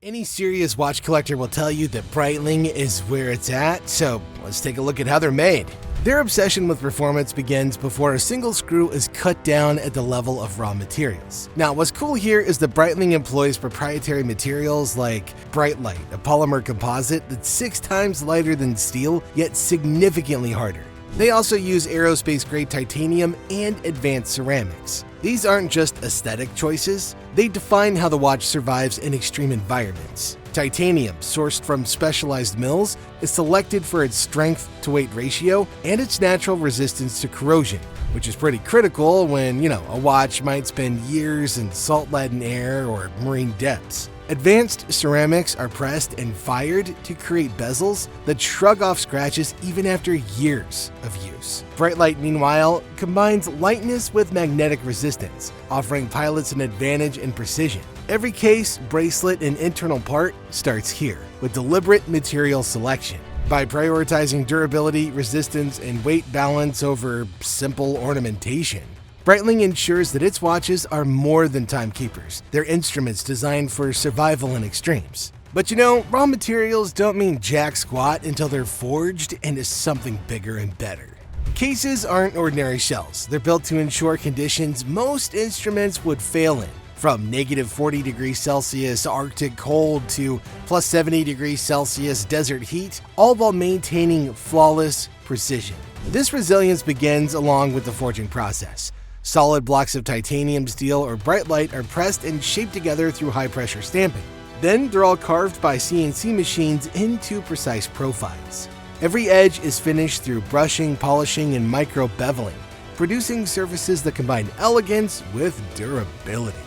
Any serious watch collector will tell you that Breitling is where it's at, so let's take a look at how they're made. Their obsession with performance begins before a single screw is cut down at the level of raw materials. Now, what's cool here is that Breitling employs proprietary materials like Breitling, a polymer composite that's 6 times lighter than steel, yet significantly harder. They also use aerospace-grade titanium and advanced ceramics. These aren't just aesthetic choices, they define how the watch survives in extreme environments. Titanium, sourced from specialized mills, is selected for its strength-to-weight ratio and its natural resistance to corrosion, which is pretty critical when, a watch might spend years in salt-laden air or marine depths. Advanced ceramics are pressed and fired to create bezels that shrug off scratches even after years of use. Breitling, meanwhile, combines lightness with magnetic resistance, offering pilots an advantage in precision. Every case, bracelet, and internal part starts here, with deliberate material selection. By prioritizing durability, resistance, and weight balance over simple ornamentation, Breitling ensures that its watches are more than timekeepers. They're instruments designed for survival in extremes. But raw materials don't mean jack squat until they're forged into something bigger and better. Cases aren't ordinary shells. They're built to ensure conditions most instruments would fail in, from negative 40 degrees Celsius Arctic cold to plus 70 degrees Celsius desert heat, all while maintaining flawless precision. This resilience begins along with the forging process. Solid blocks of titanium, steel, or Breitling are pressed and shaped together through high-pressure stamping. Then they're all carved by CNC machines into precise profiles. Every edge is finished through brushing, polishing, and micro-beveling, producing surfaces that combine elegance with durability.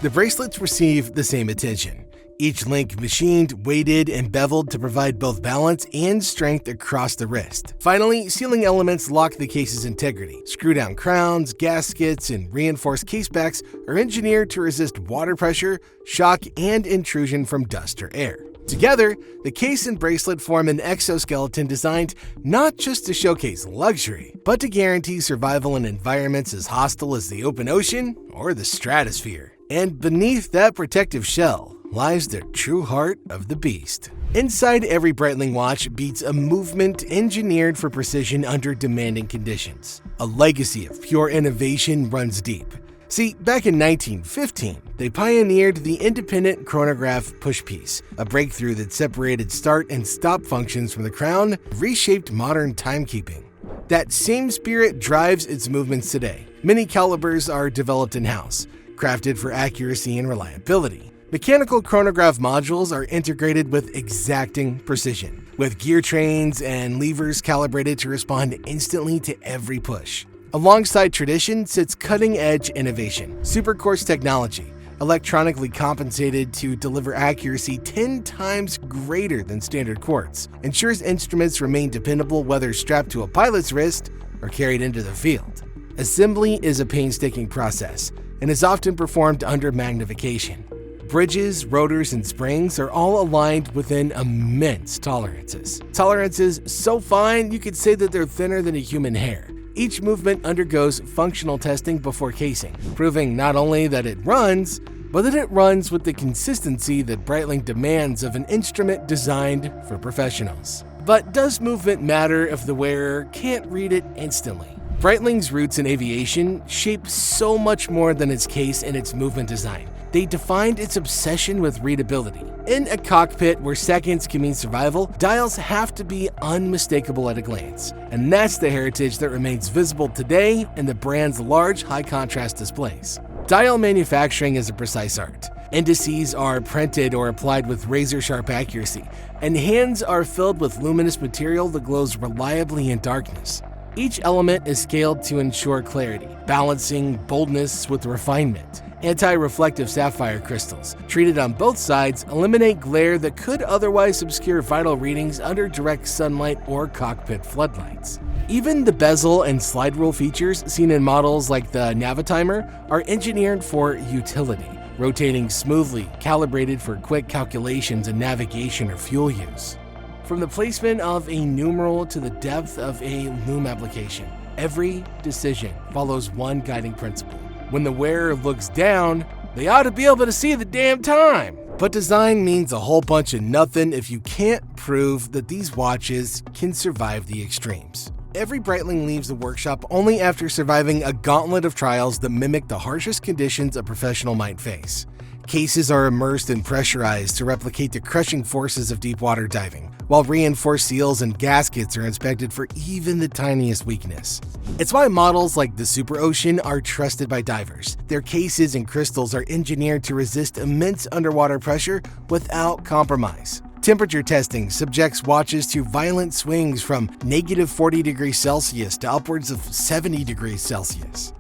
The bracelets receive the same attention. Each link machined, weighted, and beveled to provide both balance and strength across the wrist. Finally, sealing elements lock the case's integrity. Screw-down crowns, gaskets, and reinforced casebacks are engineered to resist water pressure, shock, and intrusion from dust or air. Together, the case and bracelet form an exoskeleton designed not just to showcase luxury, but to guarantee survival in environments as hostile as the open ocean or the stratosphere. And beneath that protective shell lies the true heart of the beast. Inside every Breitling watch beats a movement engineered for precision under demanding conditions. A legacy of pure innovation runs deep. See, back in 1915, they pioneered the independent chronograph pushpiece, a breakthrough that separated start and stop functions from the crown, reshaped modern timekeeping. That same spirit drives its movements today. Many calibers are developed in-house, crafted for accuracy and reliability. Mechanical chronograph modules are integrated with exacting precision, with gear trains and levers calibrated to respond instantly to every push. Alongside tradition sits cutting-edge innovation, superquartz technology, electronically compensated to deliver accuracy 10 times greater than standard quartz, ensures instruments remain dependable whether strapped to a pilot's wrist or carried into the field. Assembly is a painstaking process and is often performed under magnification. Bridges, rotors, and springs are all aligned within immense tolerances. Tolerances so fine you could say that they're thinner than a human hair. Each movement undergoes functional testing before casing, proving not only that it runs, but that it runs with the consistency that Breitling demands of an instrument designed for professionals. But does movement matter if the wearer can't read it instantly? Breitling's roots in aviation shape so much more than its case and its movement design. They defined its obsession with readability. In a cockpit where seconds can mean survival, dials have to be unmistakable at a glance. And that's the heritage that remains visible today in the brand's large, high-contrast displays. Dial manufacturing is a precise art. Indices are printed or applied with razor-sharp accuracy, and hands are filled with luminous material that glows reliably in darkness. Each element is scaled to ensure clarity, balancing boldness with refinement. Anti-reflective sapphire crystals, treated on both sides, eliminate glare that could otherwise obscure vital readings under direct sunlight or cockpit floodlights. Even the bezel and slide rule features seen in models like the Navitimer are engineered for utility, rotating smoothly, calibrated for quick calculations in navigation or fuel use. From the placement of a numeral to the depth of a loom application, every decision follows one guiding principle. When the wearer looks down, they ought to be able to see the damn time. But design means a whole bunch of nothing if you can't prove that these watches can survive the extremes. Every Breitling leaves the workshop only after surviving a gauntlet of trials that mimic the harshest conditions a professional might face. Cases are immersed and pressurized to replicate the crushing forces of deep water diving, while reinforced seals and gaskets are inspected for even the tiniest weakness. It's why models like the Super Ocean are trusted by divers. Their cases and crystals are engineered to resist immense underwater pressure without compromise. Temperature testing subjects watches to violent swings from negative 40 degrees Celsius to upwards of 70 degrees Celsius.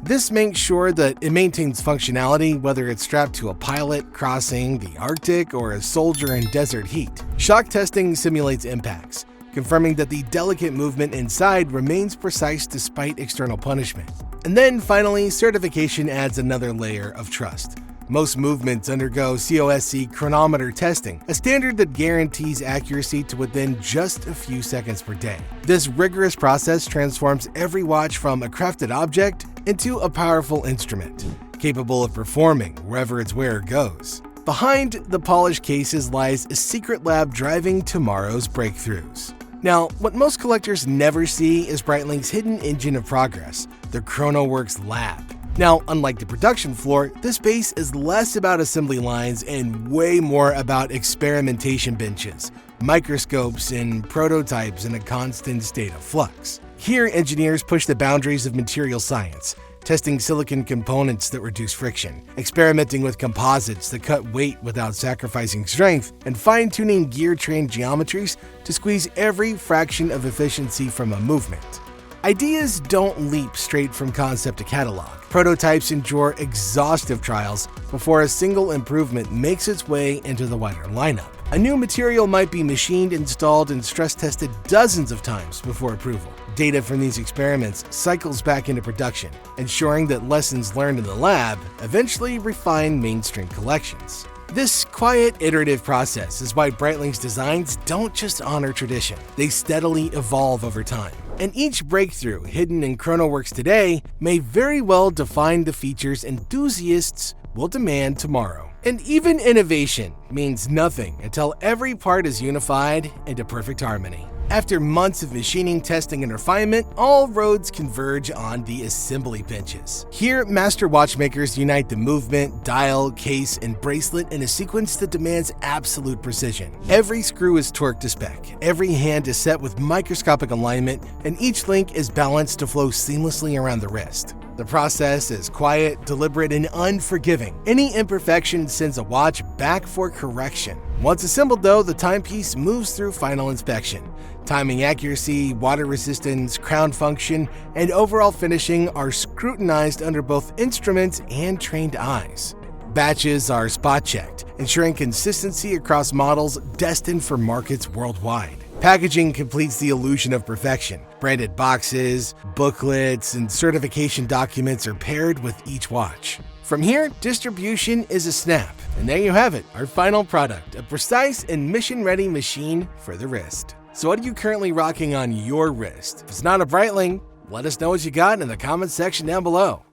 This makes sure that it maintains functionality whether it's strapped to a pilot crossing the Arctic or a soldier in desert heat. Shock testing simulates impacts, confirming that the delicate movement inside remains precise despite external punishment. And then finally, certification adds another layer of trust. Most movements undergo COSC chronometer testing, a standard that guarantees accuracy to within just a few seconds per day. This rigorous process transforms every watch from a crafted object into a powerful instrument, capable of performing wherever its wearer goes. Behind the polished cases lies a secret lab driving tomorrow's breakthroughs. Now, what most collectors never see is Breitling's hidden engine of progress, the ChronoWorks lab. Now, unlike the production floor, this space is less about assembly lines and way more about experimentation benches, microscopes, and prototypes in a constant state of flux. Here, engineers push the boundaries of material science, testing silicon components that reduce friction, experimenting with composites that cut weight without sacrificing strength, and fine-tuning gear-train geometries to squeeze every fraction of efficiency from a movement. Ideas don't leap straight from concept to catalog. Prototypes endure exhaustive trials before a single improvement makes its way into the wider lineup. A new material might be machined, installed, and stress-tested dozens of times before approval. Data from these experiments cycles back into production, ensuring that lessons learned in the lab eventually refine mainstream collections. This quiet, iterative process is why Breitling's designs don't just honor tradition, they steadily evolve over time. And each breakthrough hidden in ChronoWorks today may very well define the features enthusiasts will demand tomorrow. And even innovation means nothing until every part is unified into perfect harmony. After months of machining, testing, and refinement, all roads converge on the assembly benches. Here, master watchmakers unite the movement, dial, case, and bracelet in a sequence that demands absolute precision. Every screw is torqued to spec, every hand is set with microscopic alignment, and each link is balanced to flow seamlessly around the wrist. The process is quiet, deliberate, and unforgiving. Any imperfection sends a watch back for correction. Once assembled, though, the timepiece moves through final inspection. Timing accuracy, water resistance, crown function, and overall finishing are scrutinized under both instruments and trained eyes. Batches are spot-checked, ensuring consistency across models destined for markets worldwide. Packaging completes the illusion of perfection. Branded boxes, booklets, and certification documents are paired with each watch. From here, distribution is a snap. And there you have it, our final product, a precise and mission-ready machine for the wrist. So what are you currently rocking on your wrist? If it's not a Breitling, let us know what you got in the comments section down below.